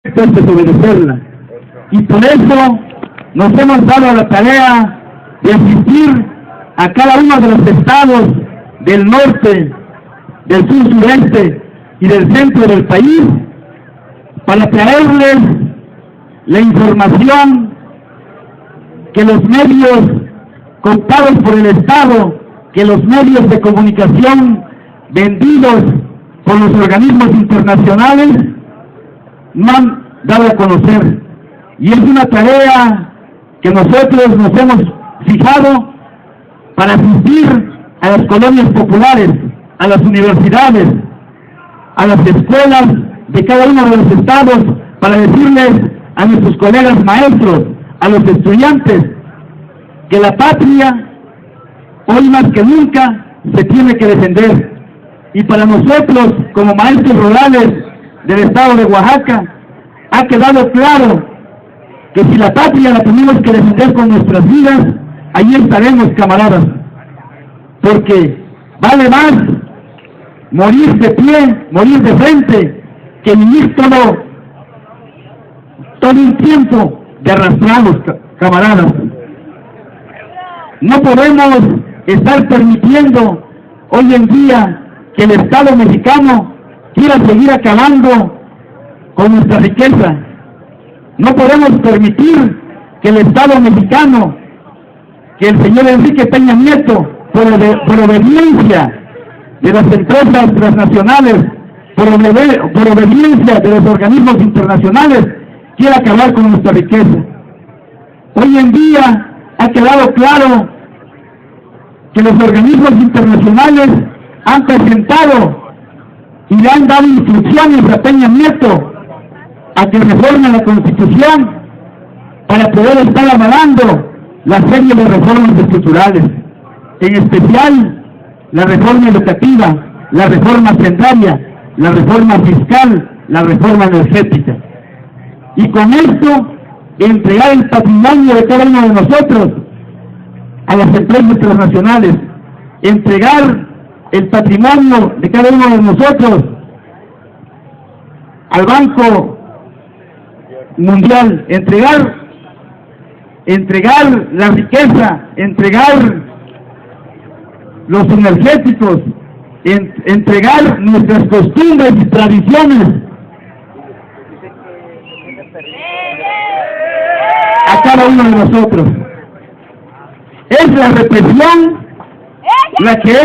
es desobedecerla. Y por eso nos hemos dado a la tarea de asistir a cada uno de los estados del norte, del sur, sureste y del centro del país para traerles la información que los medios comprados por el Estado, que los medios de comunicación vendidos por los organismos internacionales no han dado a conocer. Y es una tarea que nosotros nos hemos fijado para asistir a las colonias populares, a las universidades, a las escuelas de cada uno de los estados, para decirles a nuestros colegas maestros, a los estudiantes, que la patria, hoy más que nunca, se tiene que defender. Y para nosotros, como maestros rurales del estado de Oaxaca, ha quedado claro que si la patria la tenemos que defender con nuestras vidas, ahí estaremos, camaradas. Porque vale más morir de pie, morir de frente, que vivir todo un tiempo de arrastrados, camaradas. No podemos estar permitiendo hoy en día que el Estado mexicano quiera seguir acabando con nuestra riqueza. No podemos permitir que el Estado mexicano, que el señor Enrique Peña Nieto, por obediencia de las empresas transnacionales, por obediencia de los organismos internacionales, quiera acabar con nuestra riqueza. Hoy en día ha quedado claro que los organismos internacionales han presentado y le han dado instrucciones a Peña Nieto a que reforme la Constitución para poder estar avalando la serie de reformas estructurales, en especial la reforma educativa, la reforma hacendaria, la reforma fiscal, la reforma energética. Y con esto, entregar el patrimonio de cada uno de nosotros a las empresas transnacionales, entregar el patrimonio de cada uno de nosotros al Banco Mundial, entregar la riqueza, entregar los energéticos, entregar nuestras costumbres y tradiciones a cada uno de nosotros. Es la represión la que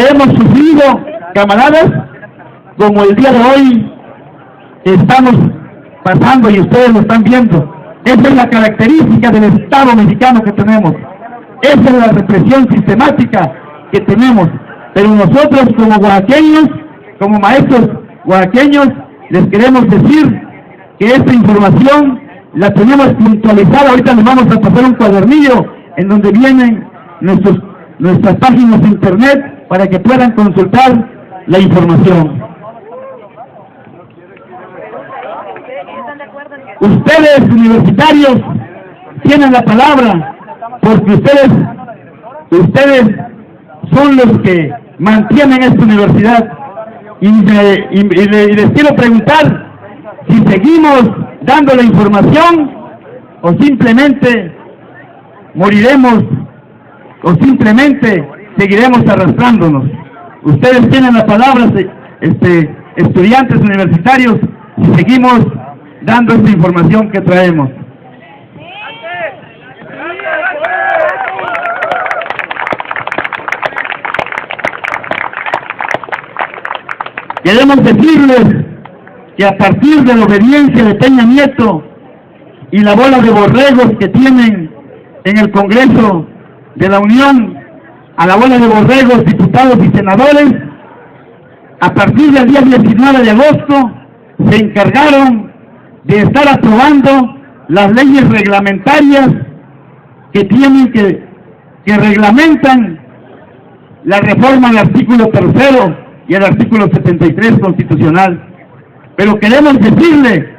hemos sufrido, camaradas, como el día de hoy estamos pasando y ustedes lo están viendo. Esa es la característica del Estado mexicano que tenemos. Esa es la represión sistemática que tenemos. Pero nosotros como oaxaqueños, como maestros oaxaqueños, les queremos decir que esta información la tenemos puntualizada. Ahorita les vamos a pasar un cuadernillo en donde vienen nuestras páginas de internet para que puedan consultar la información. Ustedes, universitarios, tienen la palabra, porque ustedes son los que mantienen esta universidad. Y les quiero preguntar si seguimos dando la información o simplemente moriremos o simplemente seguiremos arrastrándonos. Ustedes tienen la palabra, estudiantes universitarios, si seguimos dando esta información que traemos. Queremos decirles que a partir de la obediencia de Peña Nieto y la bola de borregos que tienen en el Congreso de la Unión, a la bola de borregos, diputados y senadores, a partir del día 19 de agosto se encargaron de estar aprobando las leyes reglamentarias que reglamentan la reforma al artículo 3 y al artículo 73 constitucional. Pero queremos decirle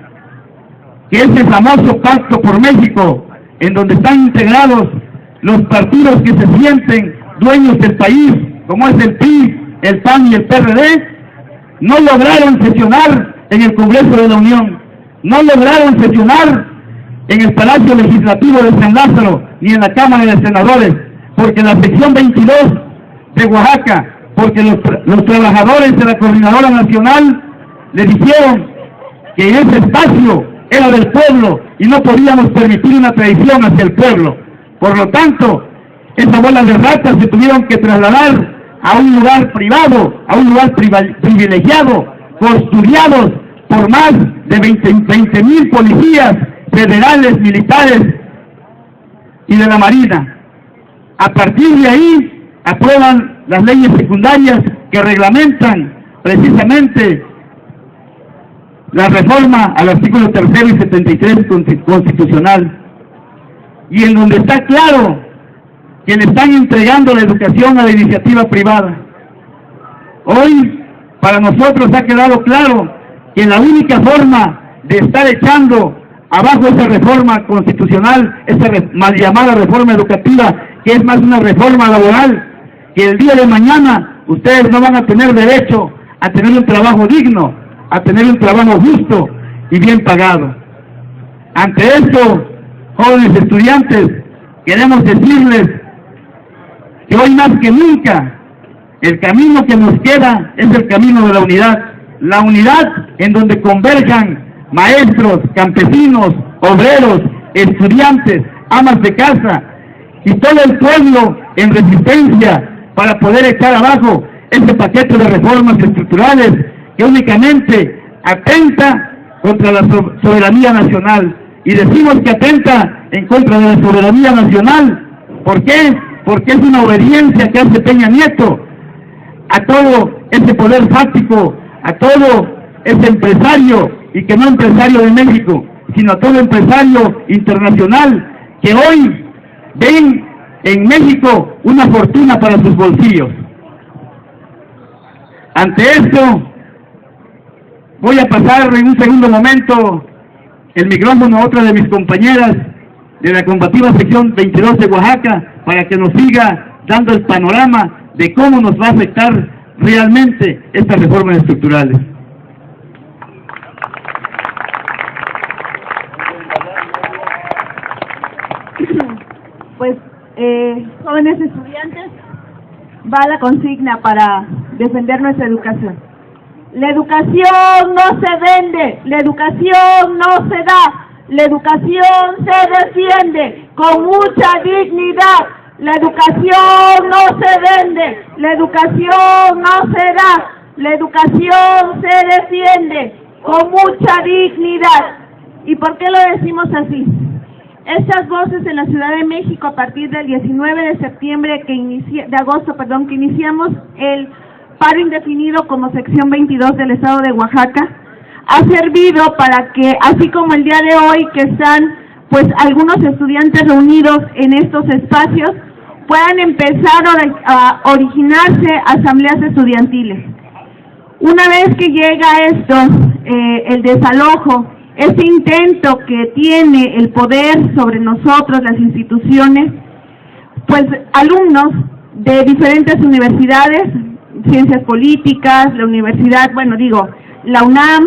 que ese famoso Pacto por México, en donde están integrados los partidos que se sienten dueños del país, como es el PRI, el PAN y el PRD, no lograron sesionar en el Congreso de la Unión. No lograron sesionar en el Palacio Legislativo de San Lázaro, ni en la Cámara de Senadores, porque la sección 22 de Oaxaca, porque los trabajadores de la Coordinadora Nacional le dijeron que ese espacio era del pueblo y no podíamos permitir una traición hacia el pueblo. Por lo tanto, esas bolas de ratas se tuvieron que trasladar a un lugar privado, a un lugar privilegiado, custodiados por más de 20,000 policías federales, militares y de la Marina. A partir de ahí aprueban las leyes secundarias que reglamentan precisamente la reforma al artículo 3 y 73 constitucional, y en donde está claro que le están entregando la educación a la iniciativa privada. Hoy, para nosotros ha quedado claro que la única forma de estar echando abajo esa reforma constitucional, esa mal llamada reforma educativa, que es más una reforma laboral, que el día de mañana ustedes no van a tener derecho a tener un trabajo digno, a tener un trabajo justo y bien pagado. Ante esto, jóvenes estudiantes, queremos decirles que hoy más que nunca el camino que nos queda es el camino de la unidad en donde converjan maestros, campesinos, obreros, estudiantes, amas de casa y todo el pueblo en resistencia para poder echar abajo este paquete de reformas estructurales que únicamente atenta contra la soberanía nacional. Y decimos que atenta en contra de la soberanía nacional. ¿Por qué? Porque es una obediencia que hace Peña Nieto a todo ese poder fáctico, a todo ese empresario, y que no empresario de México, sino a todo empresario internacional que hoy ven en México una fortuna para sus bolsillos. Ante esto, voy a pasar en un segundo momento el micrófono a otra de mis compañeras de la combativa sección 22 de Oaxaca para que nos siga dando el panorama de cómo nos va a afectar realmente estas reformas estructurales. Pues, jóvenes estudiantes, va la consigna para defender nuestra educación. La educación no se vende, la educación no se da, la educación se defiende con mucha dignidad. La educación no se vende, la educación no se da, la educación se defiende con mucha dignidad. ¿Y por qué lo decimos así? Estas voces en la Ciudad de México, a partir del 19 de septiembre, de agosto, que iniciamos el paro indefinido como sección 22 del estado de Oaxaca, ha servido para que, así como el día de hoy que están pues algunos estudiantes reunidos en estos espacios, puedan empezar a originarse asambleas estudiantiles. Una vez que llega esto, el desalojo, ese intento que tiene el poder sobre nosotros, las instituciones, pues alumnos de diferentes universidades, ciencias políticas, la universidad, la UNAM,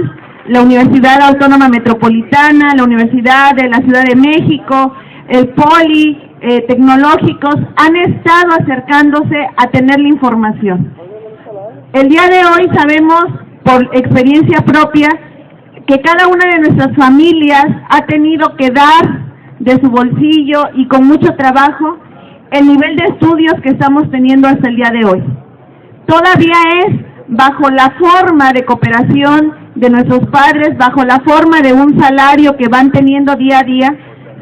la Universidad Autónoma Metropolitana, la Universidad de la Ciudad de México, el Poli, tecnológicos, han estado acercándose a tener la información. El día de hoy sabemos, por experiencia propia, que cada una de nuestras familias ha tenido que dar de su bolsillo y con mucho trabajo el nivel de estudios que estamos teniendo hasta el día de hoy. Todavía es bajo la forma de cooperación de nuestros padres, bajo la forma de un salario que van teniendo día a día.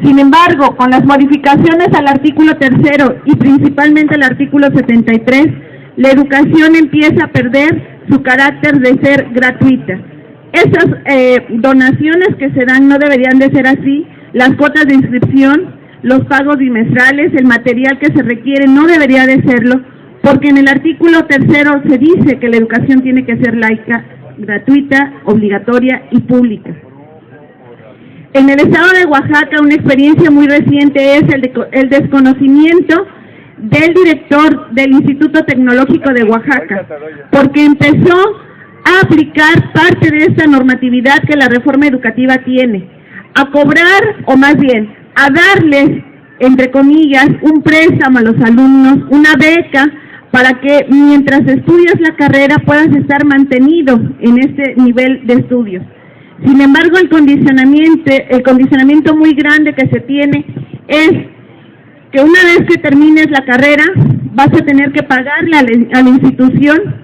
Sin embargo, con las modificaciones al artículo 3 y principalmente al artículo 73, la educación empieza a perder su carácter de ser gratuita. Esas donaciones que se dan no deberían de ser así, las cuotas de inscripción, los pagos bimestrales, el material que se requiere no debería de serlo, porque en el artículo 3 se dice que la educación tiene que ser laica, gratuita, obligatoria y pública. En el estado de Oaxaca, una experiencia muy reciente es el desconocimiento del director del Instituto Tecnológico de Oaxaca, porque empezó a aplicar parte de esta normatividad que la reforma educativa tiene, a cobrar, o más bien, a darles, entre comillas, un préstamo a los alumnos, una beca, para que mientras estudias la carrera puedas estar mantenido en este nivel de estudios. Sin embargo, el condicionamiento muy grande que se tiene es que una vez que termines la carrera, vas a tener que pagarle a la institución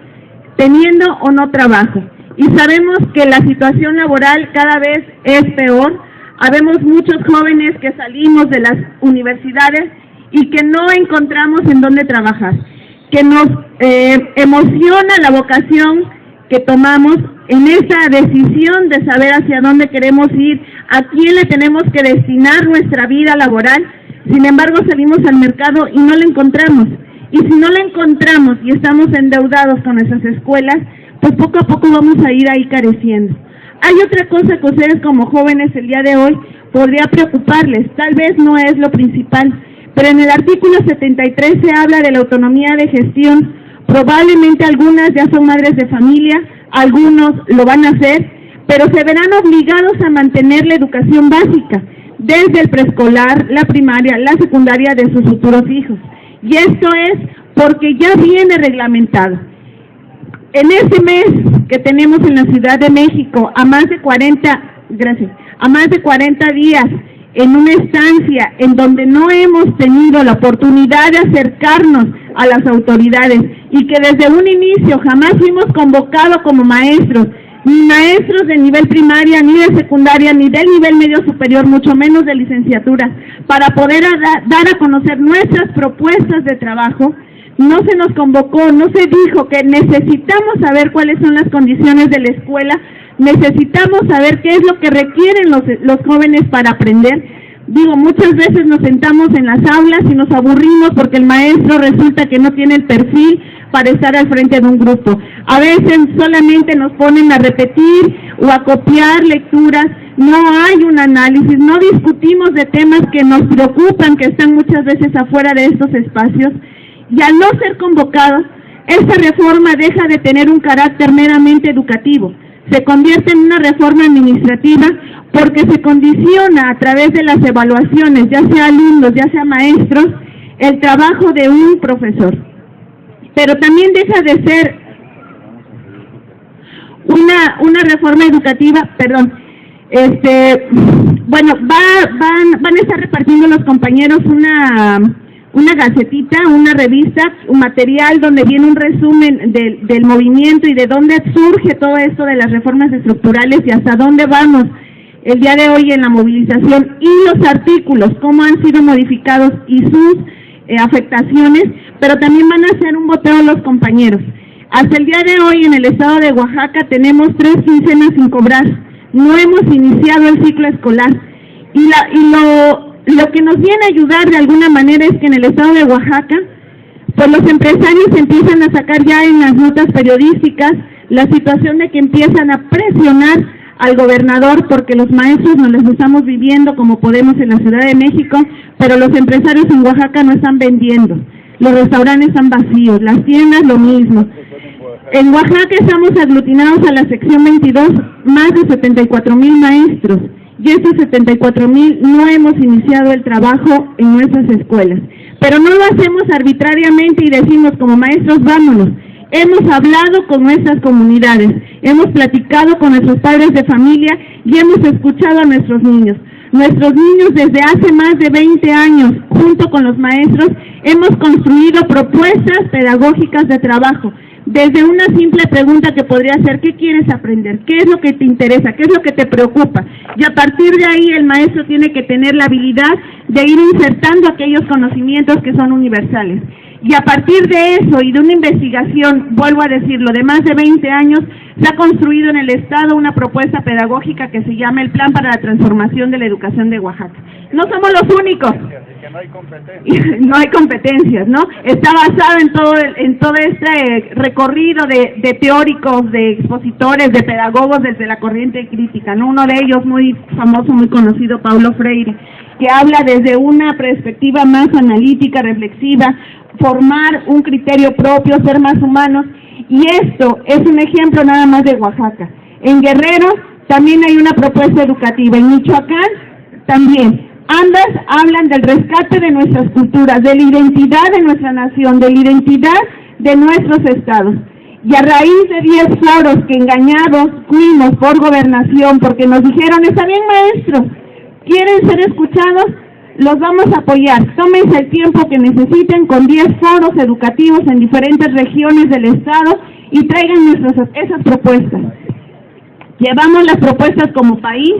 teniendo o no trabajo. Y sabemos que la situación laboral cada vez es peor. Habemos muchos jóvenes que salimos de las universidades y que no encontramos en dónde trabajar, que nos emociona la vocación que tomamos en esa decisión de saber hacia dónde queremos ir, a quién le tenemos que destinar nuestra vida laboral. Sin embargo, salimos al mercado y no la encontramos. Y si no la encontramos y estamos endeudados con nuestras escuelas, pues poco a poco vamos a ir ahí careciendo. Hay otra cosa que ustedes como jóvenes el día de hoy podría preocuparles, tal vez no es lo principal, pero en el artículo 73 se habla de la autonomía de gestión. Probablemente algunas ya son madres de familia, algunos lo van a hacer, pero se verán obligados a mantener la educación básica, desde el preescolar, la primaria, la secundaria de sus futuros hijos. Y esto es porque ya viene reglamentado. En este mes que tenemos en la Ciudad de México, a más de 40 días, en una estancia en donde no hemos tenido la oportunidad de acercarnos a las autoridades y que desde un inicio jamás fuimos convocados como maestros, ni maestros de nivel primaria, ni de secundaria, ni del nivel medio superior, mucho menos de licenciatura, para poder dar a conocer nuestras propuestas de trabajo. No se nos convocó, no se dijo que necesitamos saber cuáles son las condiciones de la escuela, necesitamos saber qué es lo que requieren los jóvenes para aprender. Digo, muchas veces nos sentamos en las aulas y nos aburrimos porque el maestro resulta que no tiene el perfil para estar al frente de un grupo. A veces solamente nos ponen a repetir o a copiar lecturas, no hay un análisis, no discutimos de temas que nos preocupan, que están muchas veces afuera de estos espacios. Y al no ser convocados, esta reforma deja de tener un carácter meramente educativo, se convierte en una reforma administrativa porque se condiciona a través de las evaluaciones, ya sea alumnos, ya sea maestros, el trabajo de un profesor. Pero también deja de ser una reforma educativa, bueno, van a estar repartiendo los compañeros una gacetita, una revista, un material donde viene un resumen del movimiento y de dónde surge todo esto de las reformas estructurales y hasta dónde vamos el día de hoy en la movilización, y los artículos, cómo han sido modificados y sus afectaciones, pero también van a hacer un boteo los compañeros. Hasta el día de hoy en el estado de Oaxaca tenemos 3 quincenas sin cobrar, no hemos iniciado el ciclo escolar, y lo que nos viene a ayudar de alguna manera es que en el estado de Oaxaca, pues los empresarios empiezan a sacar ya en las notas periodísticas la situación de que empiezan a presionar al gobernador porque los maestros no les estamos viviendo como podemos en la Ciudad de México, pero los empresarios en Oaxaca no están vendiendo, los restaurantes están vacíos, las tiendas lo mismo. En Oaxaca estamos aglutinados a la sección 22, más de 74,000 maestros. Y estos 74,000 no hemos iniciado el trabajo en nuestras escuelas. Pero no lo hacemos arbitrariamente y decimos como maestros vámonos. Hemos hablado con nuestras comunidades, hemos platicado con nuestros padres de familia y hemos escuchado a nuestros niños. Nuestros niños desde hace más de 20 años, junto con los maestros, hemos construido propuestas pedagógicas de trabajo. Desde una simple pregunta que podría ser, ¿qué quieres aprender? ¿Qué es lo que te interesa? ¿Qué es lo que te preocupa? Y a partir de ahí el maestro tiene que tener la habilidad de ir insertando aquellos conocimientos que son universales. Y a partir de eso y de una investigación, vuelvo a decirlo, de más de 20 años, se ha construido en el Estado una propuesta pedagógica que se llama el Plan para la Transformación de la Educación de Oaxaca. No somos los únicos. No hay competencias, ¿no? Está basado en todo este recorrido de teóricos, de expositores, de pedagogos desde la corriente crítica, ¿no? Uno de ellos muy famoso, muy conocido, Paulo Freire, que habla desde una perspectiva más analítica, reflexiva, formar un criterio propio, ser más humanos, Y esto es un ejemplo nada más de Oaxaca. En Guerrero también hay una propuesta educativa, en Michoacán también. Ambas hablan del rescate de nuestras culturas, de la identidad de nuestra nación, de la identidad de nuestros estados. Y a raíz de 10 foros que engañados fuimos por gobernación, porque nos dijeron, está bien maestros, quieren ser escuchados, los vamos a apoyar, tómense el tiempo que necesiten con 10 foros educativos en diferentes regiones del estado y traigan esas propuestas. Llevamos las propuestas como país,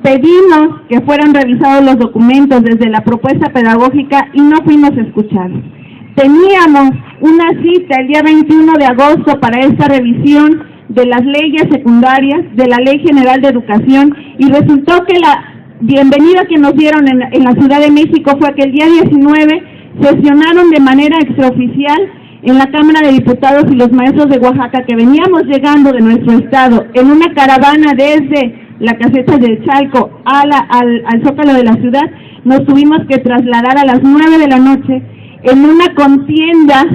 pedimos que fueran revisados los documentos desde la propuesta pedagógica y no fuimos escuchados. Teníamos una cita el día 21 de agosto para esta revisión de las leyes secundarias, de la Ley General de Educación, y resultó que la bienvenida que nos dieron en la Ciudad de México fue que el día 19 sesionaron de manera extraoficial en la Cámara de Diputados y los maestros de Oaxaca que veníamos llegando de nuestro estado en una caravana desde la caseta de Chalco al Zócalo de la ciudad, nos tuvimos que trasladar a las 9 de la noche en una contienda,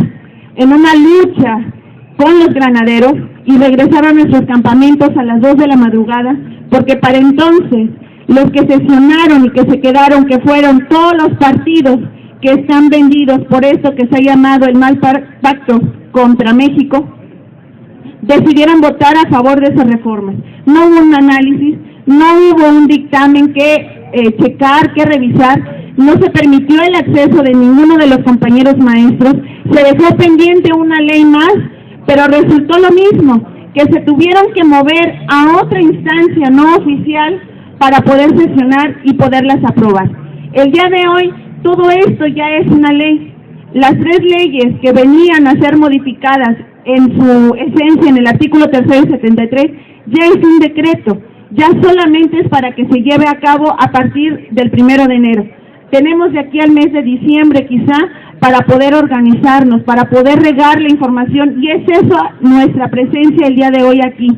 en una lucha con los granaderos y regresar a nuestros campamentos a las 2 de la madrugada, porque para entonces los que sesionaron y que se quedaron, que fueron todos los partidos que están vendidos por esto que se ha llamado el mal pacto contra México, decidieron votar a favor de esas reformas. No hubo un análisis, no hubo un dictamen que checar, que revisar, no se permitió el acceso de ninguno de los compañeros maestros, se dejó pendiente una ley más, pero resultó lo mismo, que se tuvieron que mover a otra instancia no oficial para poder sesionar y poderlas aprobar. El día de hoy, todo esto ya es una ley. Las 3 leyes que venían a ser modificadas en su esencia en el artículo 3 y 73, ya es un decreto, ya solamente es para que se lleve a cabo a partir del 1 de enero. Tenemos de aquí al mes de diciembre quizá para poder organizarnos, para poder regar la información, y es eso nuestra presencia el día de hoy aquí.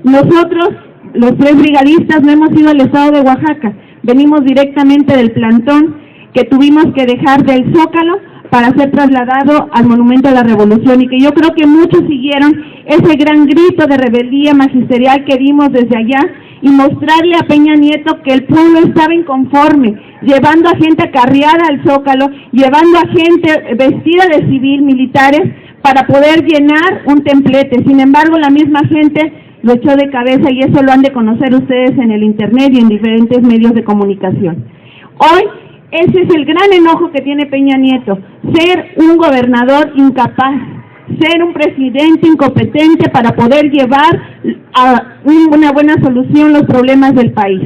Nosotros, los 3 brigadistas, no hemos ido al estado de Oaxaca, venimos directamente del plantón que tuvimos que dejar del Zócalo para ser trasladado al Monumento a la Revolución, y que yo creo que muchos siguieron ese gran grito de rebeldía magisterial que dimos desde allá, y mostrarle a Peña Nieto que el pueblo estaba inconforme, llevando a gente acarreada al Zócalo, llevando a gente vestida de civil, militares, para poder llenar un templete. Sin embargo, la misma gente lo echó de cabeza, y eso lo han de conocer ustedes en el internet y en diferentes medios de comunicación. Hoy, ese es el gran enojo que tiene Peña Nieto, ser un gobernador incapaz, ser un presidente incompetente para poder llevar a una buena solución los problemas del país.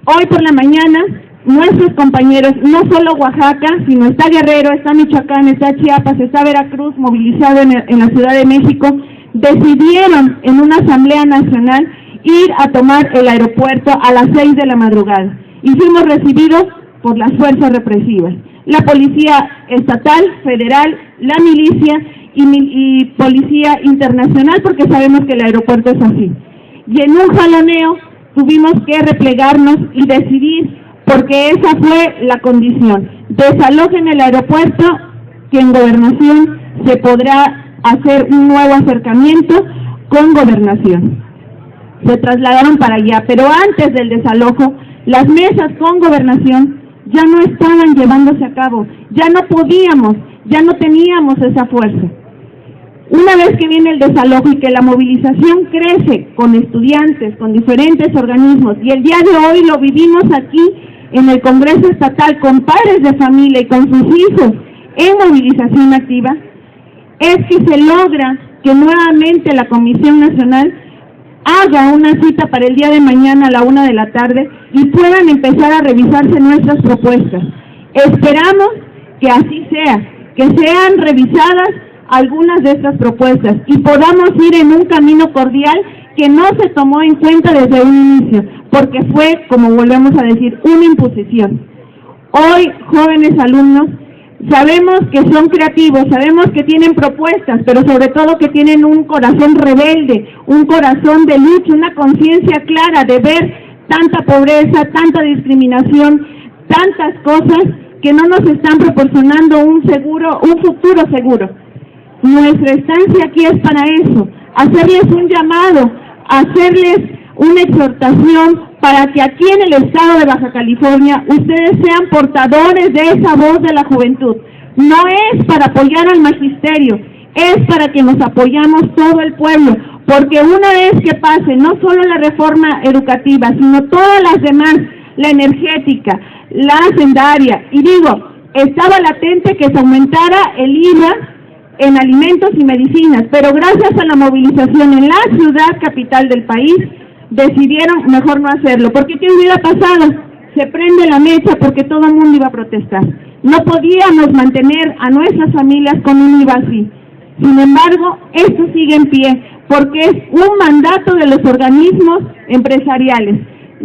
Hoy por la mañana, nuestros compañeros, no solo Oaxaca, sino está Guerrero, está Michoacán, está Chiapas, está Veracruz, movilizado en la Ciudad de México, decidieron en una asamblea nacional ir a tomar el aeropuerto a las 6 de la madrugada. Y fuimos recibidos por las fuerzas represivas, la policía estatal, federal, la milicia y policía internacional, porque sabemos que el aeropuerto es así. Y en un jaloneo tuvimos que replegarnos y decidir, porque esa fue la condición: desalojen el aeropuerto, que en gobernación se podrá hacer un nuevo acercamiento con gobernación. Se trasladaron para allá, pero antes del desalojo, las mesas con gobernación ya no estaban llevándose a cabo, ya no podíamos, ya no teníamos esa fuerza. Una vez que viene el desalojo y que la movilización crece con estudiantes, con diferentes organismos, y el día de hoy lo vivimos aquí en el Congreso Estatal con padres de familia y con sus hijos en movilización activa, es que se logra que nuevamente la Comisión Nacional haga una cita para el día de mañana a la 1 de la tarde y puedan empezar a revisarse nuestras propuestas. Esperamos que así sea, que sean revisadas algunas de estas propuestas y podamos ir en un camino cordial que no se tomó en cuenta desde un inicio, porque fue, como volvemos a decir, una imposición. Hoy, jóvenes alumnos, sabemos que son creativos, sabemos que tienen propuestas, pero sobre todo que tienen un corazón rebelde, un corazón de lucha, una conciencia clara de ver tanta pobreza, tanta discriminación, tantas cosas que no nos están proporcionando un futuro seguro. Nuestra estancia aquí es para eso, hacerles un llamado, hacerles una exhortación para que aquí en el estado de Baja California ustedes sean portadores de esa voz de la juventud. No es para apoyar al magisterio, es para que nos apoyamos todo el pueblo, porque una vez que pase no solo la reforma educativa, sino todas las demás, la energética, la hacendaria, y digo, estaba latente que se aumentara el IVA en alimentos y medicinas, pero gracias a la movilización en la ciudad capital del país, decidieron mejor no hacerlo, porque ¿qué hubiera pasado? Se prende la mecha porque todo el mundo iba a protestar. No podíamos mantener a nuestras familias con un IVA así. Sin embargo, esto sigue en pie, porque es un mandato de los organismos empresariales.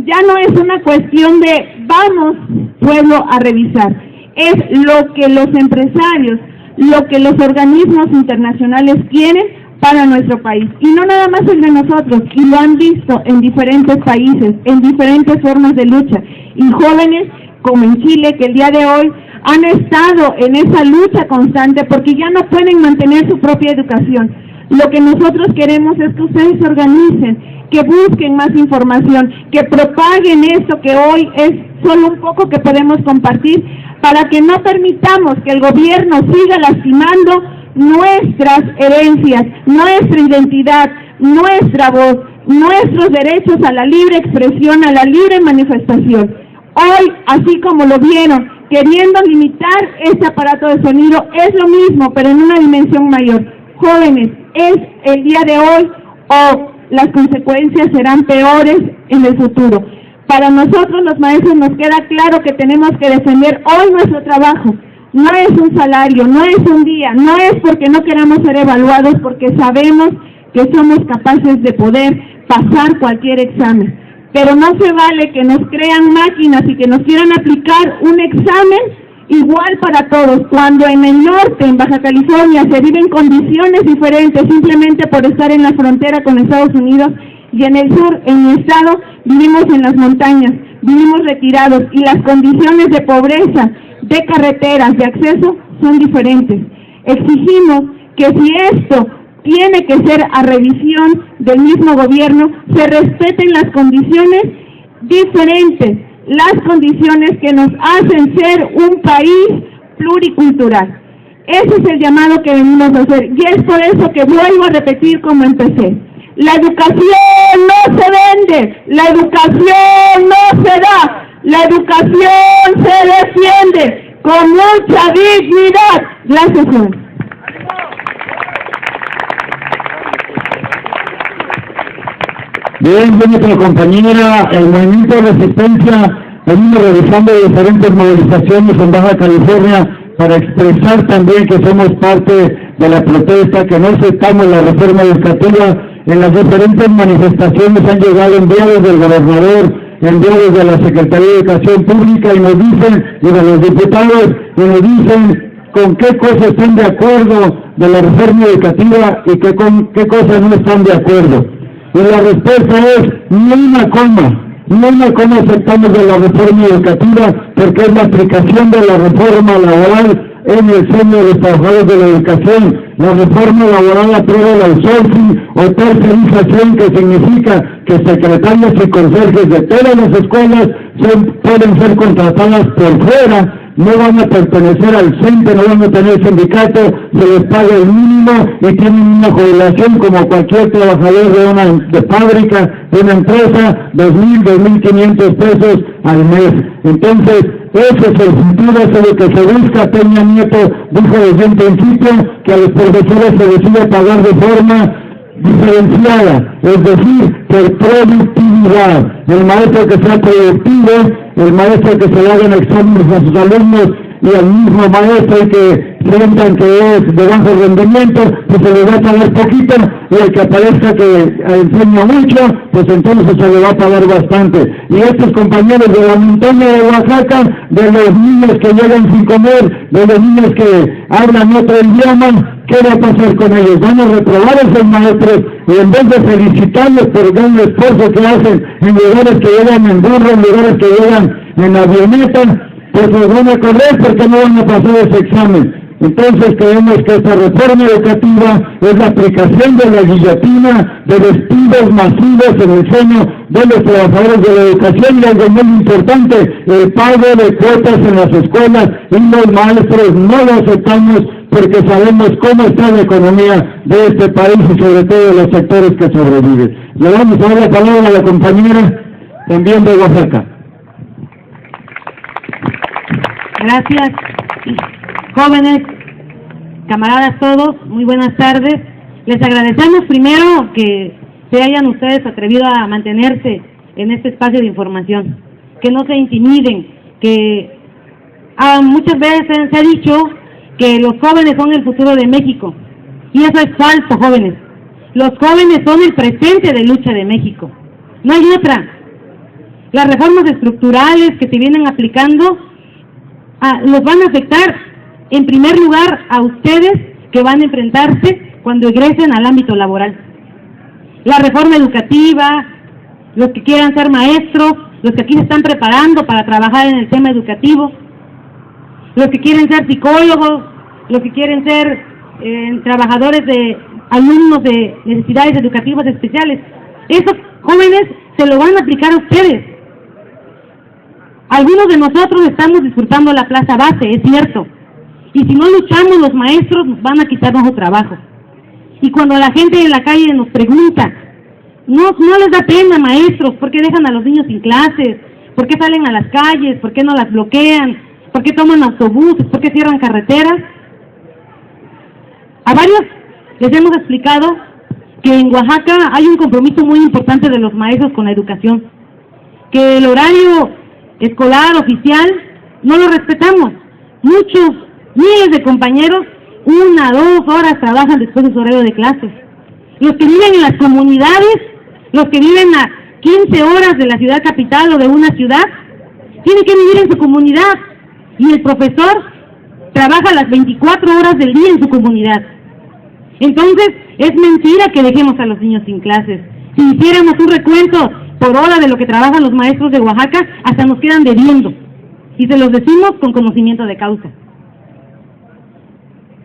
Ya no es una cuestión de vamos, pueblo, a revisar. Es lo que los empresarios, lo que los organismos internacionales quieren para nuestro país. Y no nada más el de nosotros, y lo han visto en diferentes países, en diferentes formas de lucha. Y jóvenes, como en Chile, que el día de hoy han estado en esa lucha constante porque ya no pueden mantener su propia educación. Lo que nosotros queremos es que ustedes se organicen, que busquen más información, que propaguen esto que hoy es solo un poco que podemos compartir, para que no permitamos que el gobierno siga lastimando nuestras herencias, nuestra identidad, nuestra voz, nuestros derechos a la libre expresión, a la libre manifestación. Hoy, así como lo vieron, queriendo limitar este aparato de sonido, es lo mismo, pero en una dimensión mayor. Jóvenes, es el día de hoy o las consecuencias serán peores en el futuro. Para nosotros los maestros nos queda claro que tenemos que defender hoy nuestro trabajo. No es un salario, no es un día, no es porque no queramos ser evaluados, porque sabemos que somos capaces de poder pasar cualquier examen. Pero no se vale que nos crean máquinas y que nos quieran aplicar un examen igual para todos, cuando en el norte, en Baja California, se viven condiciones diferentes simplemente por estar en la frontera con Estados Unidos, y en el sur, en mi estado, vivimos en las montañas, vivimos retirados, y las condiciones de pobreza, de carreteras, de acceso, son diferentes. Exigimos que si esto tiene que ser a revisión del mismo gobierno, se respeten las condiciones diferentes, las condiciones que nos hacen ser un país pluricultural. Ese es el llamado que venimos a hacer, y es por eso que vuelvo a repetir como empecé. La educación no se vende, la educación no se da, la educación se defiende con mucha dignidad. Gracias, joven. Bien, nuestra compañera, el movimiento de resistencia, venimos realizando diferentes movilizaciones en Baja California para expresar también que somos parte de la protesta, que no aceptamos la reforma educativa. En las diferentes manifestaciones han llegado enviados del gobernador, enviados de la Secretaría de Educación Pública, y nos dicen, y de los diputados, y nos dicen con qué cosas están de acuerdo de la reforma educativa y con qué cosas no están de acuerdo. Y la respuesta es, ni una coma aceptamos de la reforma educativa, porque es la aplicación de la reforma laboral en el seno de los trabajadores de la educación. La reforma laboral aprueba el outsourcing o tercerización, que significa que secretarios y conserjes de todas las escuelas pueden ser contratadas por fuera, no van a pertenecer al CENTE, no van a tener sindicato, se les paga el mínimo y tienen una jubilación como cualquier trabajador de fábrica, de una empresa, 2,000, 2,500 pesos al mes. Entonces, ese es el futuro, eso es lo que se busca. Peña Nieto dijo desde un principio que a los profesores se les iba a pagar de forma diferenciada, es decir, por productividad. El maestro que sea productivo, el maestro que se le hagan exámenes a sus alumnos, y al mismo maestro que sientan que es de bajo rendimiento, pues se le va a pagar poquito, y el que aparezca que enseña mucho, pues entonces se le va a pagar bastante. Y estos compañeros de la montaña de Oaxaca, de los niños que llegan sin comer, de los niños que hablan otro idioma, ¿qué va a pasar con ellos? Van a reprobar a esos maestros, y en vez de felicitarlos por el gran esfuerzo que hacen en lugares que llegan en burro, en lugares que llegan en avioneta, pues los van a correr porque no van a pasar ese examen. Entonces creemos que esta reforma educativa es la aplicación de la guillotina de despidos masivos en el seno de los trabajadores de la educación, y algo muy importante, el pago de cuotas en las escuelas, y los maestros no lo aceptamos porque sabemos cómo está la economía de este país y sobre todo de los sectores que sobreviven. Le vamos a dar la palabra a la compañera también de Oaxaca. Gracias. Jóvenes, camaradas todos, muy buenas tardes. Les agradecemos primero que se hayan ustedes atrevido a mantenerse en este espacio de información, que no se intimiden, que muchas veces se ha dicho que los jóvenes son el futuro de México, y eso es falso, jóvenes. Los jóvenes son el presente de lucha de México, no hay otra. Las reformas estructurales que se vienen aplicando los van a afectar en primer lugar a ustedes, que van a enfrentarse cuando egresen al ámbito laboral. La reforma educativa, los que quieran ser maestros, los que aquí se están preparando para trabajar en el tema educativo, los que quieren ser psicólogos, los que quieren ser trabajadores de alumnos de necesidades educativas especiales, esos jóvenes se lo van a aplicar a ustedes. Algunos de nosotros estamos disfrutando la plaza base, es cierto, y si no luchamos, los maestros nos van a quitar nuestro trabajo. Y cuando la gente en la calle nos pregunta, no les da pena, maestros, ¿por qué dejan a los niños sin clases? ¿Por qué salen a las calles? ¿Por qué no las bloquean? ¿Por qué toman autobuses? ¿Por qué cierran carreteras? A varios les hemos explicado que en Oaxaca hay un compromiso muy importante de los maestros con la educación, que el horario escolar oficial no lo respetamos. Miles de compañeros 1, 2 horas trabajan después de su horario de clases. Los que viven en las comunidades, los que viven a 15 horas de la ciudad capital o de una ciudad, tienen que vivir en su comunidad, y el profesor trabaja las 24 horas del día en su comunidad. Entonces, es mentira que dejemos a los niños sin clases. Si hiciéramos un recuento por hora de lo que trabajan los maestros de Oaxaca, hasta nos quedan debiendo, y se los decimos con conocimiento de causa.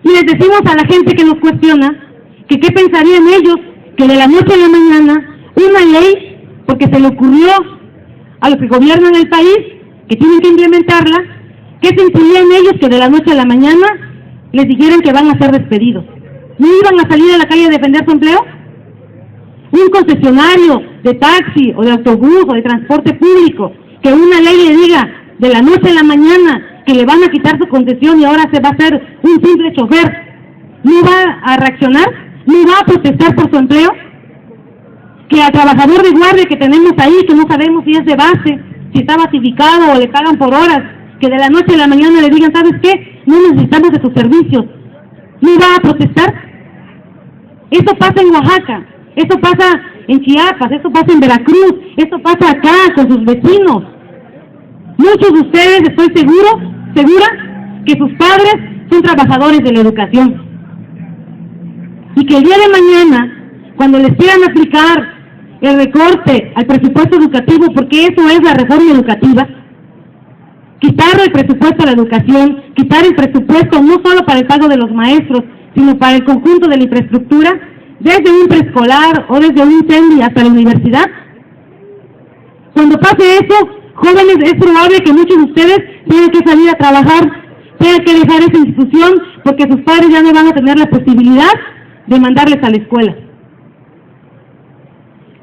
Y les decimos a la gente que nos cuestiona que qué pensarían ellos que de la noche a la mañana una ley, porque se le ocurrió a los que gobiernan el país que tienen que implementarla, ¿qué sentirían ellos que de la noche a la mañana les dijeran que van a ser despedidos? ¿No iban a salir a la calle a defender su empleo? Un concesionario de taxi o de autobús o de transporte público, que una ley le diga de la noche a la mañana que le van a quitar su concesión y ahora se va a hacer un simple chofer, ¿no va a reaccionar? ¿No va a protestar por su empleo? Que al trabajador de guardia que tenemos ahí, que no sabemos si es de base, si está basificado o le pagan por horas, que de la noche a la mañana le digan, ¿sabes qué? No necesitamos de tus servicios, ¿no va a protestar? Eso pasa en Oaxaca, eso pasa en Chiapas, eso pasa en Veracruz, eso pasa acá con sus vecinos. Muchos de ustedes, estoy segura, que sus padres son trabajadores de la educación. Y que el día de mañana, cuando les quieran aplicar el recorte al presupuesto educativo, porque eso es la reforma educativa, quitar el presupuesto a la educación, quitar el presupuesto no solo para el pago de los maestros, sino para el conjunto de la infraestructura, desde un preescolar o desde un CENDI hasta la universidad. Cuando pase eso, jóvenes, es probable que muchos de ustedes tengan que salir a trabajar, tengan que dejar esa institución, porque sus padres ya no van a tener la posibilidad de mandarles a la escuela.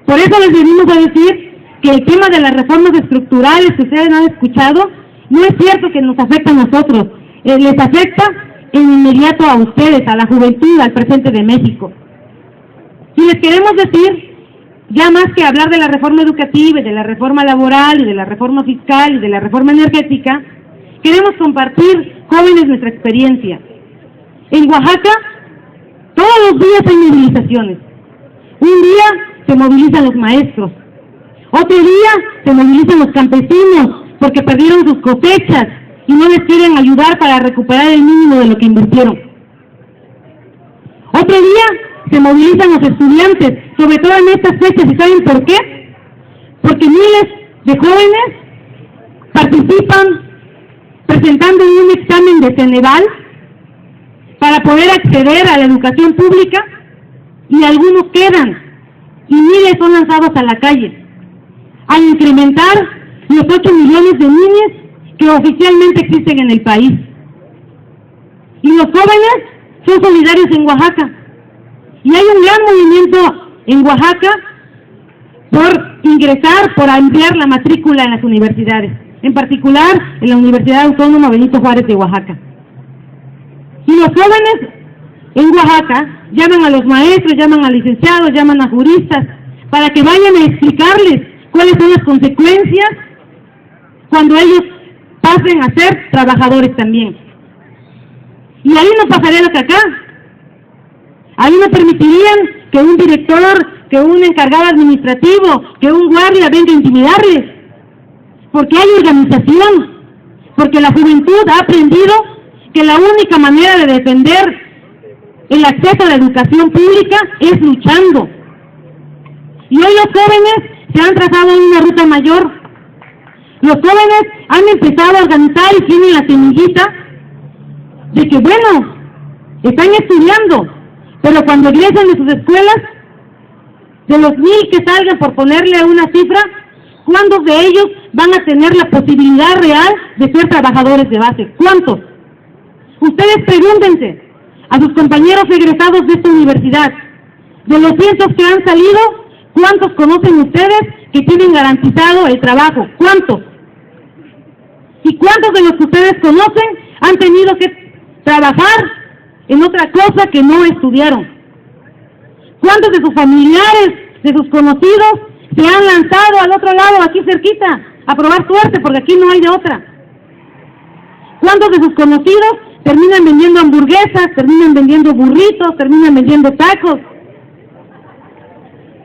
Por eso les venimos a decir que el tema de las reformas estructurales que ustedes han escuchado, no es cierto que nos afecta a nosotros, les afecta en inmediato a ustedes, a la juventud, al presente de México. Y les queremos decir, ya más que hablar de la reforma educativa y de la reforma laboral y de la reforma fiscal y de la reforma energética, queremos compartir, jóvenes, nuestra experiencia. En Oaxaca, todos los días hay movilizaciones. Un día se movilizan los maestros, otro día se movilizan los campesinos porque perdieron sus cosechas y no les quieren ayudar para recuperar el mínimo de lo que invirtieron. Otro día se movilizan los estudiantes, sobre todo en estas fechas, ¿y saben por qué? Porque miles de jóvenes participan presentando un examen de Ceneval para poder acceder a la educación pública y algunos quedan y miles son lanzados a la calle. Al incrementar los 8 millones de niños que oficialmente existen en el país. Y los jóvenes son solidarios en Oaxaca. Y hay un gran movimiento en Oaxaca por ingresar, por ampliar la matrícula en las universidades, en particular en la Universidad Autónoma Benito Juárez de Oaxaca. Y los jóvenes en Oaxaca llaman a los maestros, llaman a licenciados, llaman a juristas, para que vayan a explicarles cuáles son las consecuencias cuando ellos pasen a ser trabajadores también. Y ahí no pasaría lo que acá. Ahí no permitirían que un director, que un encargado administrativo, que un guardia venga a intimidarles. Porque hay organización. Porque la juventud ha aprendido que la única manera de defender el acceso a la educación pública es luchando. Y hoy los jóvenes se han trazado en una ruta mayor. Los jóvenes han empezado a organizar y tienen la semillita de que, bueno, están estudiando, pero cuando egresan de sus escuelas, de los 1000 que salgan, por ponerle una cifra, ¿cuántos de ellos van a tener la posibilidad real de ser trabajadores de base? ¿Cuántos? Ustedes pregúntense a sus compañeros egresados de esta universidad, de los cientos que han salido, ¿cuántos conocen ustedes que tienen garantizado el trabajo? ¿Cuántos? ¿Y cuántos de los que ustedes conocen han tenido que trabajar en otra cosa que no estudiaron? ¿Cuántos de sus familiares, de sus conocidos, se han lanzado al otro lado, aquí cerquita, a probar suerte, porque aquí no hay de otra? ¿Cuántos de sus conocidos terminan vendiendo hamburguesas, terminan vendiendo burritos, terminan vendiendo tacos?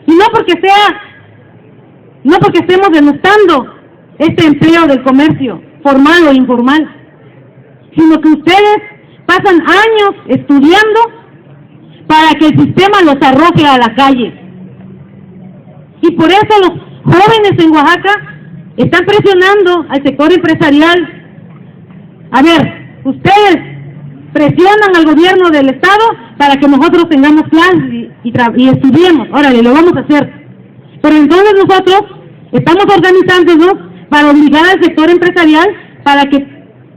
Y no porque estemos denostando este empleo del comercio, formal o informal, sino que ustedes pasan años estudiando para que el sistema los arroje a la calle. Y por eso los jóvenes en Oaxaca están presionando al sector empresarial. A ver, ustedes presionan al gobierno del Estado para que nosotros tengamos clases y estudiemos. Órale, lo vamos a hacer. Pero entonces nosotros estamos organizándonos para obligar al sector empresarial para que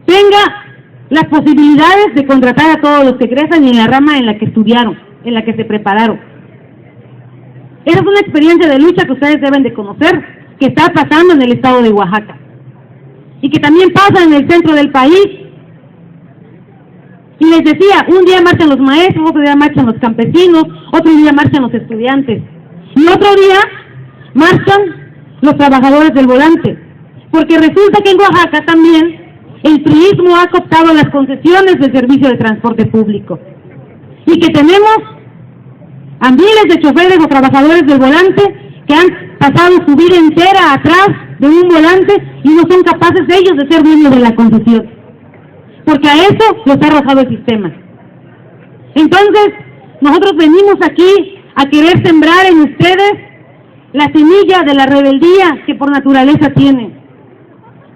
tenga las posibilidades de contratar a todos los que egresan y en la rama en la que estudiaron, en la que se prepararon. Esa es una experiencia de lucha que ustedes deben de conocer, que está pasando en el estado de Oaxaca y que también pasa en el centro del país. Y les decía, un día marchan los maestros, otro día marchan los campesinos, otro día marchan los estudiantes y otro día marchan los trabajadores del volante, porque resulta que en Oaxaca también el priismo ha cooptado las concesiones del servicio de transporte público y que tenemos a miles de choferes o trabajadores del volante que han pasado su vida entera atrás de un volante y no son capaces de ellos de ser dueños de la concesión, porque a eso los ha arrojado el sistema. Entonces, nosotros venimos aquí a querer sembrar en ustedes la semilla de la rebeldía que por naturaleza tienen.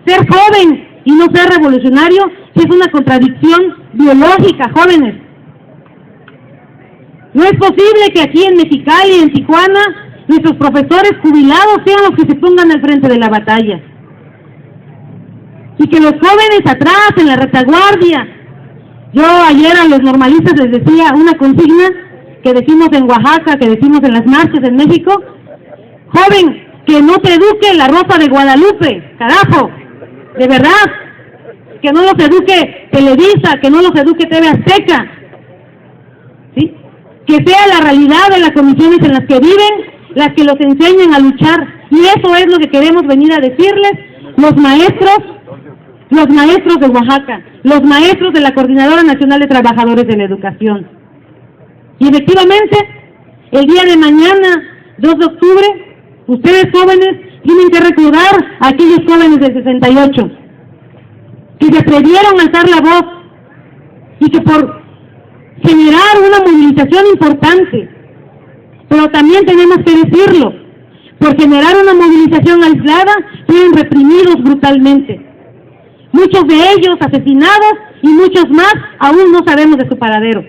Ser joven y no ser revolucionario es una contradicción biológica, jóvenes. No es posible que aquí en Mexicali, en Tijuana, nuestros profesores jubilados sean los que se pongan al frente de la batalla. Y que los jóvenes atrás, en la retaguardia. Yo ayer a los normalistas les decía una consigna que decimos en Oaxaca, que decimos en las marchas en México: joven, que no te eduque la Rosa de Guadalupe, carajo, de verdad, que no los eduque Televisa, que no los eduque TV Azteca, ¿sí? Que sea la realidad de las condiciones en las que viven, las que los enseñen a luchar, y eso es lo que queremos venir a decirles los maestros de Oaxaca, los maestros de la Coordinadora Nacional de Trabajadores de la Educación. Y efectivamente, el día de mañana, 2 de octubre, ustedes jóvenes tienen que recordar a aquellos jóvenes del 68, que se atrevieron a alzar la voz, y que por generar una movilización importante, pero también tenemos que decirlo, por generar una movilización aislada, fueron reprimidos brutalmente. Muchos de ellos asesinados y muchos más aún no sabemos de su paradero.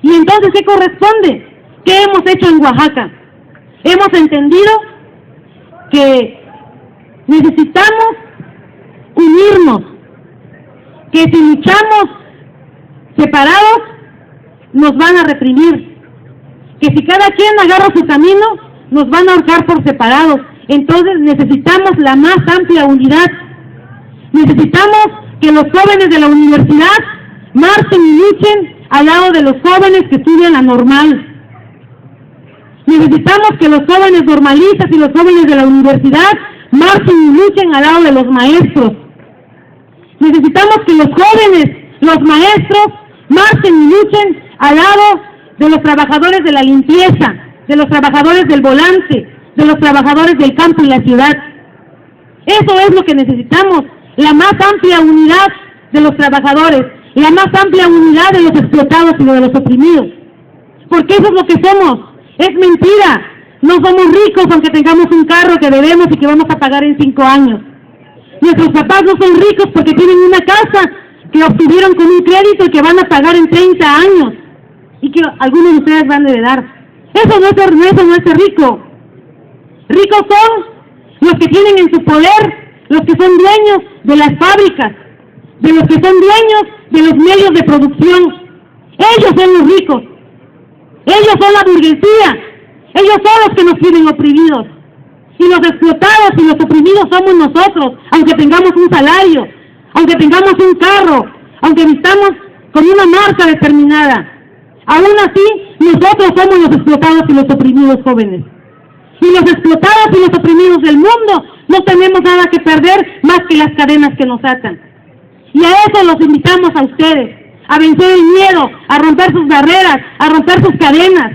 Y entonces, ¿qué corresponde? ¿Qué hemos hecho en Oaxaca? Hemos entendido que necesitamos unirnos, que si luchamos separados nos van a reprimir, que si cada quien agarra su camino nos van a ahorcar por separados. Entonces necesitamos la más amplia unidad. Necesitamos que los jóvenes de la universidad marchen y luchen al lado de los jóvenes que estudian la normal. Necesitamos que los jóvenes normalistas y los jóvenes de la universidad marchen y luchen al lado de los maestros. Necesitamos que los jóvenes, los maestros, marchen y luchen al lado de los trabajadores de la limpieza, de los trabajadores del volante, de los trabajadores del campo y la ciudad. Eso es lo que necesitamos, la más amplia unidad de los trabajadores, la más amplia unidad de los explotados y de los oprimidos. Porque eso es lo que somos. Es mentira. No somos ricos aunque tengamos un carro que debemos y que vamos a pagar en 5 años. Nuestros papás no son ricos porque tienen una casa que obtuvieron con un crédito y que van a pagar en 30 años. Y que algunos de ustedes van a heredar. Eso no es ser rico. Ricos son los que tienen en su poder, los que son dueños de las fábricas, de los que son dueños de los medios de producción. Ellos son los ricos. Ellos son la burguesía. Ellos son los que nos tienen oprimidos. Y los explotados y los oprimidos somos nosotros, aunque tengamos un salario, aunque tengamos un carro, aunque vistamos con una marca determinada. Aún así, nosotros somos los explotados y los oprimidos jóvenes. Y los explotados y los oprimidos del mundo no tenemos nada que perder más que las cadenas que nos atan. Y a eso los invitamos a ustedes, a vencer el miedo, a romper sus barreras, a romper sus cadenas,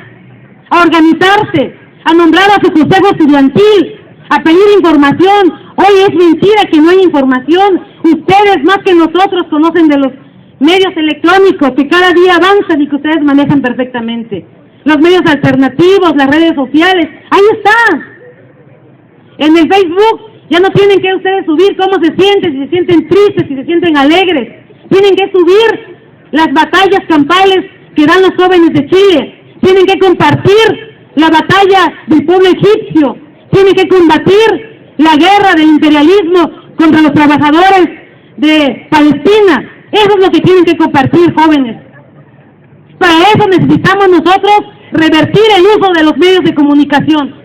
a organizarse, a nombrar a su consejo estudiantil, a pedir información. Hoy es mentira que no hay información. Ustedes más que nosotros conocen de los medios electrónicos que cada día avanzan y que ustedes manejan perfectamente. Los medios alternativos, las redes sociales, ahí está. En el Facebook ya no tienen que ustedes subir cómo se sienten, si se sienten tristes, si se sienten alegres. Tienen que subir las batallas campales que dan los jóvenes de Chile. Tienen que compartir la batalla del pueblo egipcio. Tienen que combatir la guerra del imperialismo contra los trabajadores de Palestina. Eso es lo que tienen que compartir, jóvenes. Para eso necesitamos nosotros revertir el uso de los medios de comunicación.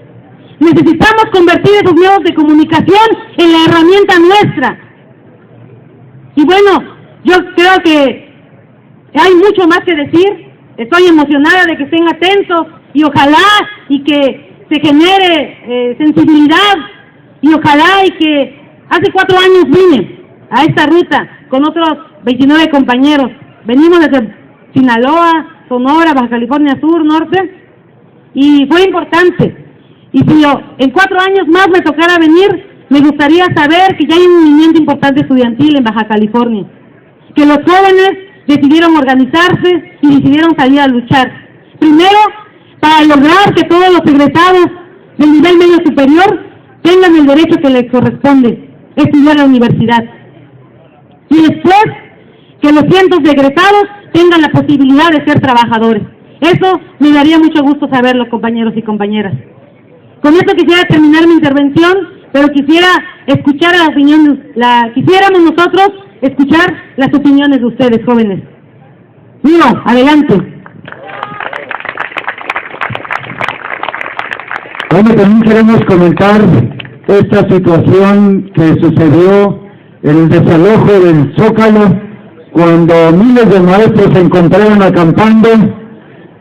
Necesitamos convertir esos medios de comunicación en la herramienta nuestra. Y bueno, yo creo que hay mucho más que decir. Estoy emocionada de que estén atentos y ojalá y que se genere sensibilidad y ojalá y que hace 4 años vine a esta ruta con otros 29 compañeros. Venimos desde Sinaloa, Sonora, Baja California Sur, Norte, y fue importante. Y si yo en 4 años más me tocara venir, me gustaría saber que ya hay un movimiento importante estudiantil en Baja California, que los jóvenes decidieron organizarse y decidieron salir a luchar. Primero, para lograr que todos los egresados del nivel medio superior tengan el derecho que les corresponde, estudiar en la universidad. Y después, que los cientos de egresados tengan la posibilidad de ser trabajadores. Eso me daría mucho gusto saberlo, compañeros y compañeras. Con esto quisiera terminar mi intervención, pero quisiera escuchar la opinión, quisiéramos nosotros escuchar las opiniones de ustedes, jóvenes. Miro, adelante. Bueno, también queremos comentar esta situación que sucedió en el desalojo del Zócalo, cuando miles de maestros se encontraron acampando.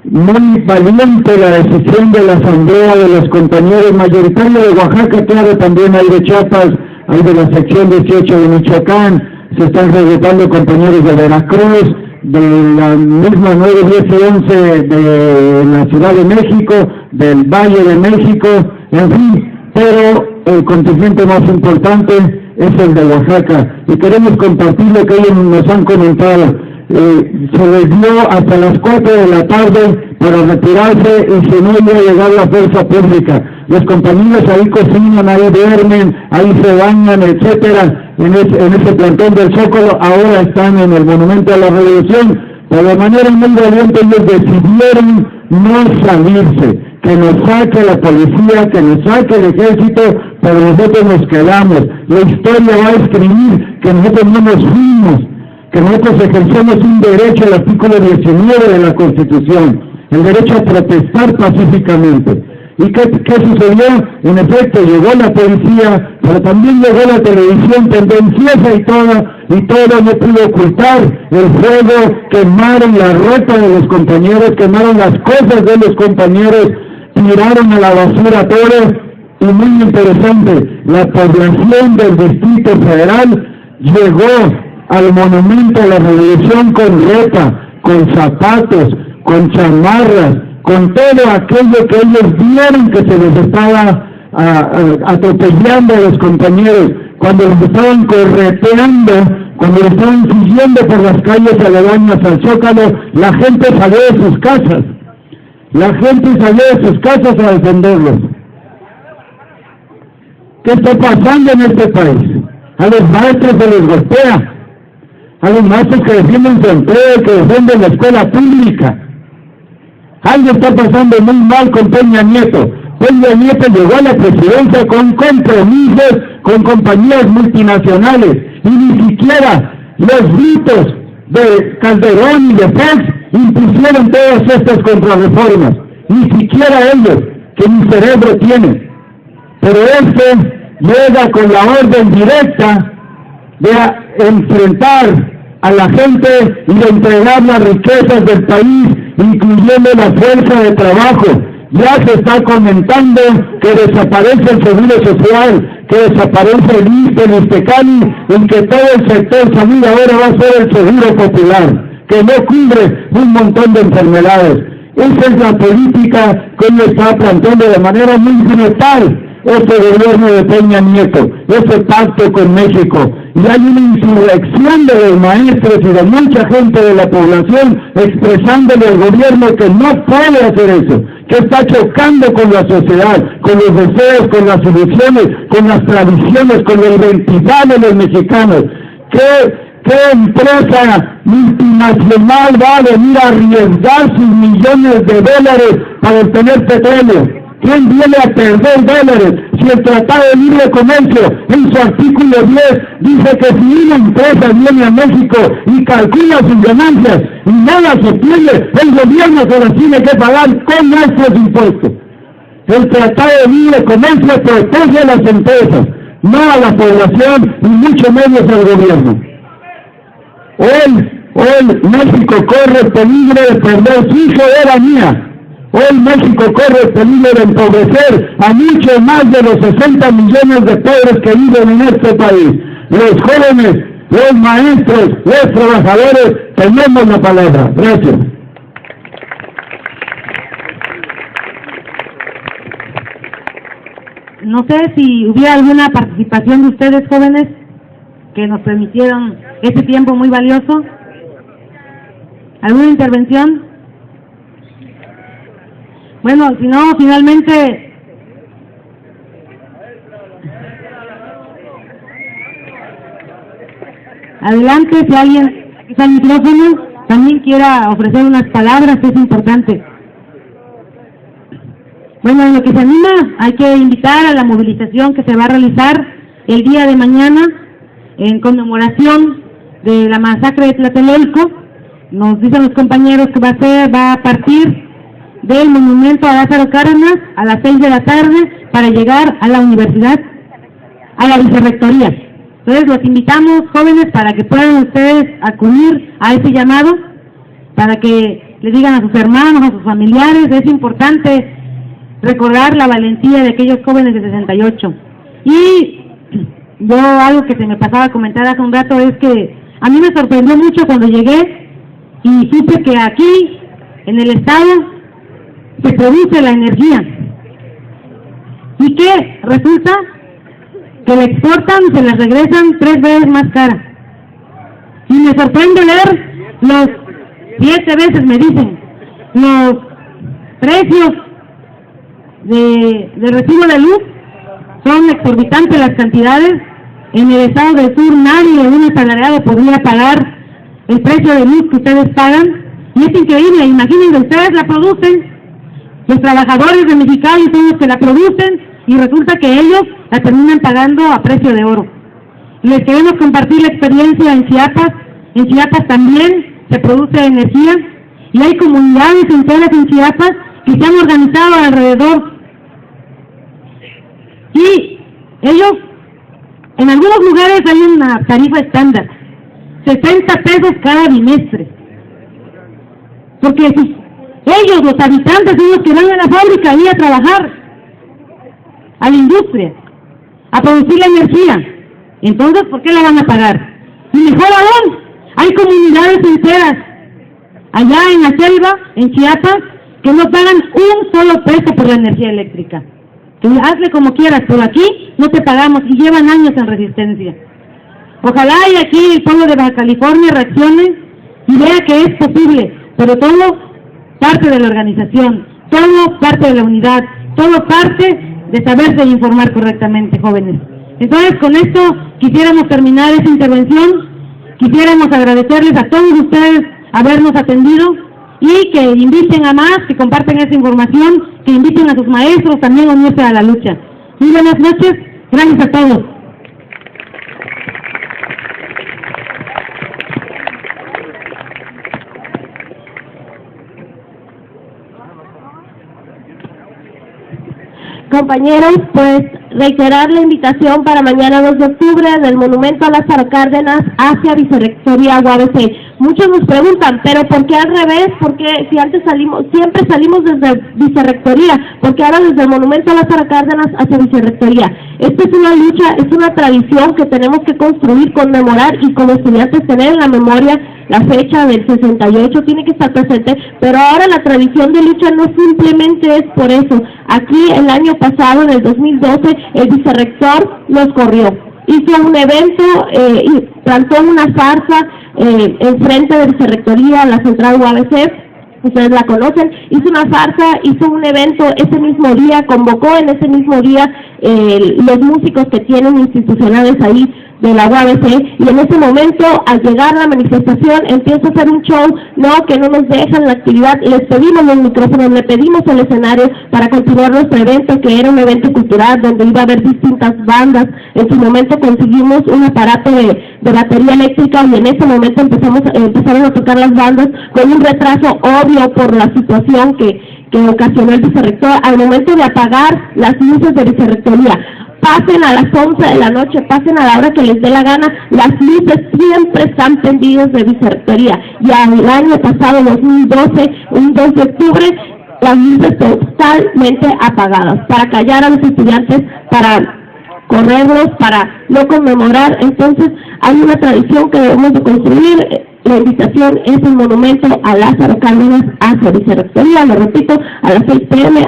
Muy valiente la decisión de la asamblea de los compañeros mayoritarios de Oaxaca, claro, también hay de Chiapas, hay de la sección 18 de Michoacán, se están regresando compañeros de Veracruz, de la misma 9, 10 y 11 de la Ciudad de México, del Valle de México, en fin, pero el contingente más importante es el de Oaxaca, y queremos compartir lo que ellos nos han comentado. Se les dio hasta las 4 de la tarde para retirarse y si no iba a llegar la fuerza pública. los compañeros ahí cocinan, ahí duermen, ahí se bañan, etcétera, en ese plantón del Zócalo, ahora están en el Monumento a la Revolución, pero de manera muy valiente ellos decidieron no salirse, que nos saque la policía, que nos saque el ejército, pero nosotros nos quedamos. La historia va a escribir que nosotros no nos fuimos, que nosotros ejercemos un derecho, el artículo 19 de la Constitución, el derecho a protestar pacíficamente. ¿Y qué sucedió? En efecto, llegó la policía, pero también llegó la televisión tendenciosa y todo no pudo ocultar el fuego, quemaron la ropa de los compañeros, quemaron las cosas de los compañeros, tiraron a la basura todo, y muy interesante, la población del Distrito Federal llegó al Monumento a la Revolución con ropa, con zapatos, con chamarras, con todo aquello que ellos vieron que se les estaba atropellando a los compañeros, cuando los estaban correteando, cuando los estaban siguiendo por las calles aledañas al Zócalo, la gente salió de sus casas. La gente salió de sus casas a defenderlos. ¿Qué está pasando en este país? A los maestros se les golpea, a los maestros que defienden su empleo, que defienden la escuela pública. Algo está pasando muy mal con Peña Nieto. Peña Nieto llegó a la presidencia con compromisos con compañías multinacionales y ni siquiera los gritos de Calderón y de Fox impusieron todas estas contrarreformas. Ni siquiera ellos, que ni cerebro tienen. Pero llega con la orden directa de enfrentar a la gente y de entregar las riquezas del país, incluyendo la fuerza de trabajo. Ya se está comentando que desaparece el seguro social, que desaparece el ISSSTE, el ISSSTECANI, y que todo el sector salud ahora va a ser el seguro popular, que no cubre un montón de enfermedades. Esa es la política que él está planteando de manera muy brutal, este gobierno de Peña Nieto, ese pacto con México. Y hay una insurrección de los maestros y de mucha gente de la población expresándole al gobierno que no puede hacer eso, que está chocando con la sociedad, con los deseos, con las ilusiones, con las tradiciones, con la identidad de los mexicanos. ¿Qué empresa multinacional va a venir a arriesgar sus millones de dólares para obtener petróleo? ¿Quién viene a perder dólares? Si el Tratado de Libre Comercio, en su artículo 10, dice que si una empresa viene a México y calcula sus ganancias y nada se obtiene, el gobierno se las tiene que pagar con nuestros impuestos. El Tratado de Libre Comercio protege a las empresas, no a la población y mucho menos al gobierno. Hoy México corre el peligro de perder su soberanía. Hoy México corre el peligro de empobrecer a mucho más de los 60 millones de pobres que viven en este país. Los jóvenes, los maestros, los trabajadores, tenemos la palabra. Gracias. No sé si hubiera alguna participación de ustedes, jóvenes, que nos permitieron este tiempo muy valioso. ¿Alguna intervención? Bueno, si no, finalmente, adelante, si alguien, quizá el micrófono, también quiera ofrecer unas palabras, es importante. Bueno, en lo que se anima, hay que invitar a la movilización que se va a realizar el día de mañana en conmemoración de la masacre de Tlatelolco. Nos dicen los compañeros que va a partir del monumento a Lázaro Cárdenas a las 6 de la tarde para llegar a la universidad, a la vicerrectoría. Entonces los invitamos, jóvenes, para que puedan ustedes acudir a ese llamado, para que le digan a sus hermanos, a sus familiares. Es importante recordar la valentía de aquellos jóvenes de 68. Y yo, algo que se me pasaba a comentar hace un rato, es que a mí me sorprendió mucho cuando llegué y supe que aquí, en el estado, se produce la energía, y que resulta que la exportan, se la regresan 3 veces más cara. Y me sorprende ver los 7 veces, me dicen, los precios de recibo de luz. Son exorbitantes las cantidades. En el estado del sur nadie, un asalariado, podría pagar el precio de luz que ustedes pagan. Y es increíble, imagínense, ustedes la producen, los trabajadores de Mexicali son los que la producen, y resulta que ellos la terminan pagando a precio de oro. Les queremos compartir la experiencia en Chiapas. En Chiapas también se produce energía, y hay comunidades enteras en Chiapas que se han organizado alrededor. Y ellos, en algunos lugares hay una tarifa estándar, 60 pesos cada bimestre. Porque ellos, los habitantes, son los que van a la fábrica y a trabajar, a la industria, a producir la energía. Entonces, ¿por qué la van a pagar? Y mejor aún, hay comunidades enteras, allá en la selva, en Chiapas, que no pagan un solo peso por la energía eléctrica. Tú hazle como quieras, pero aquí no te pagamos, y llevan años en resistencia. Ojalá y aquí el pueblo de Baja California reaccione y vea que es posible, pero todo parte de la organización, todo parte de la unidad, todo parte de saberse informar correctamente, jóvenes. Entonces, con esto quisiéramos terminar esta intervención, quisiéramos agradecerles a todos ustedes habernos atendido, y que inviten a más, que compartan esa información, que inviten a sus maestros también a unirse a la lucha. Muy buenas noches, gracias a todos. Compañeros, pues reiterar la invitación para mañana 2 de octubre del Monumento a Lázaro Cárdenas hacia Vicerrectoría UABC. Muchos nos preguntan, ¿pero por qué al revés? ¿Por qué si antes siempre salimos desde Vicerrectoría? ¿Por qué ahora desde el Monumento a Lázaro Cárdenas hacia Vicerrectoría? Esta es una lucha, es una tradición que tenemos que construir, conmemorar, y como estudiantes tener en la memoria la fecha del 68 tiene que estar presente, pero ahora la tradición de lucha no simplemente es por eso. Aquí el año pasado, en el 2012, el vicerrector nos corrió. Hizo un evento y plantó una farsa enfrente de Vicerrectoría, la central UABC, ustedes la conocen, hizo una farsa, hizo un evento ese mismo día, convocó en ese mismo día los músicos que tienen institucionales ahí de la UABC, y en ese momento, al llegar la manifestación, empieza a hacer un show, que no nos dejan la actividad. Les pedimos los micrófonos, le pedimos el escenario para continuar nuestro evento, que era un evento cultural donde iba a haber distintas bandas. En su momento conseguimos un aparato de batería eléctrica, y en ese momento empezaron a tocar las bandas con un retraso obvio por la situación que ocasionó el vicerrector. Al momento de apagar las luces de Vicerrectoría, pasen a las 11 de la noche, pasen a la hora que les dé la gana, las luces siempre están prendidas de Vicerrectoría. Y el año pasado, 2012, un 2 de octubre, las luces totalmente apagadas, para callar a los estudiantes, para correrlos, para no conmemorar. Entonces, hay una tradición que debemos de construir. La invitación es un monumento a Lázaro Cárdenas hacia Vicerrectoría, lo repito, a las 6 p.m,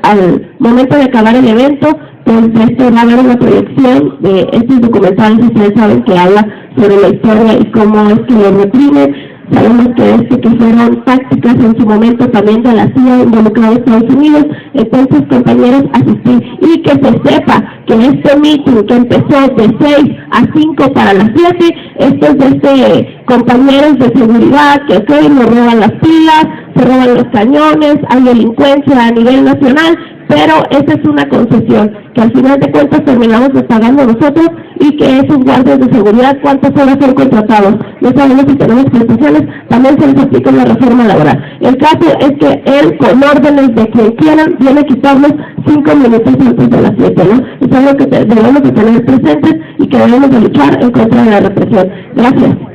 al momento de acabar el evento. Pues va a haber una proyección de estos documentales, ustedes saben que habla sobre la historia y cómo es que lo reprimen. Sabemos que fueron tácticas en su momento también de la CIA involucrada en Estados Unidos. Entonces, compañeros, asistir, y que se sepa que este meeting que empezó de 6 a 5 para las 7, esto es de compañeros de seguridad que nos roban las pilas, se roban los cañones, hay delincuencia a nivel nacional, pero esa es una concesión que al final de cuentas terminamos pagando nosotros, y que esos guardias de seguridad, ¿cuántas horas son contratados? No sabemos si tenemos prestaciones, también se les aplica la reforma laboral. El caso es que él, con órdenes de quien quieran, viene a quitarnos 5 minutos antes de las 7, ¿no? Es algo que debemos de tener presentes y que debemos de luchar en contra de la represión. Gracias.